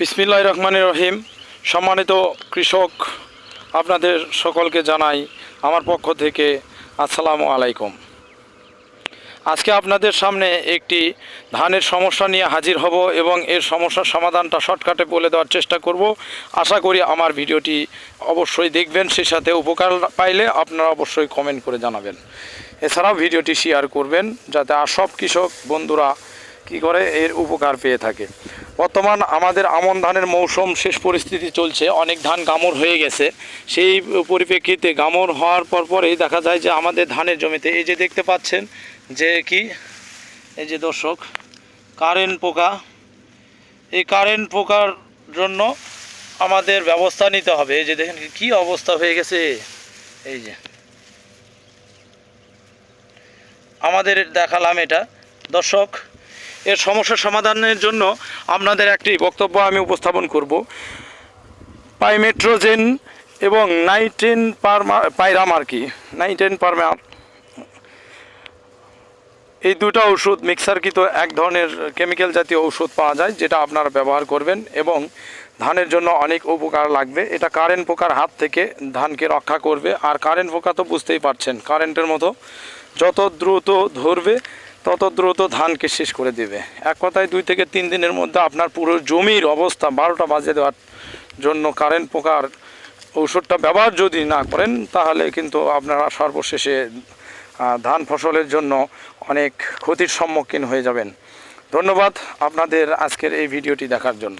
বিসমিল্লাহির রহমানির রহিম। সম্মানিত কৃষক, আপনাদের সকলকে জানাই আমার পক্ষ থেকে আসসালামু আলাইকুম। আজকে আপনাদের সামনে একটি ধানের সমস্যা নিয়ে হাজির হব এবং এর সমস্যার সমাধানটা শর্টকাটে বলে দেওয়ার চেষ্টা করব। আশা করি আমার ভিডিওটি অবশ্যই দেখবেন, সেই সাথে উপকার পাইলে আপনারা অবশ্যই কমেন্ট করে জানাবেন। এছাড়াও ভিডিওটি শেয়ার করবেন যাতে আর সব কৃষক বন্ধুরা কী করে এর উপকার পেয়ে থাকে। বর্তমান আমাদের আমন ধানের মৌসুম শেষ পরিস্থিতি চলছে, অনেক ধান গামর হয়ে গেছে। সেই পরিপ্রেক্ষিতে গামর হওয়ার পরেই দেখা যায় যে আমাদের ধানের জমিতে এই যে দেখতে পাচ্ছেন যে কি, এই যে দর্শক, কারেন্ট পোকা। এই কারেন্ট পোকার জন্য আমাদের ব্যবস্থা নিতে হবে। এই যে দেখেন কি অবস্থা হয়ে গেছে, এই যে আমাদের দেখালাম এটা দর্শক। এর সমস্যা সমাধানের জন্য আপনাদের একটি বক্তব্য আমি উপস্থাপন করব। পাইমেট্রোজেন এবং নাইটেন পারমা এই দুটো ওষুধ মিক্সারকৃত এক ধরনের কেমিক্যাল জাতীয় ওষুধ পাওয়া যায়, যেটা আপনারা ব্যবহার করবেন এবং ধানের জন্য অনেক উপকার লাগবে। এটা কারেন্ট পোকার হাত থেকে ধানকে রক্ষা করবে। আর কারেন্ট পোকা তো বুঝতেই পারছেন, কারেন্টের মতো যত দ্রুত ধরবে তত দ্রুত ধানকে শেষ করে দেবে। এক কথায় 2 থেকে 3 দিনের মধ্যে আপনার পুরো জমির অবস্থা 12টা বাজে দেওয়ার জন্য কারেন্ট পোকার ঔষধটা ব্যবহার যদি না করেন তাহলে কিন্তু আপনারা সর্বশেষে ধান ফসলের জন্য অনেক ক্ষতির সম্মুখীন হয়ে যাবেন। ধন্যবাদ আপনাদের আজকের এই ভিডিওটি দেখার জন্য।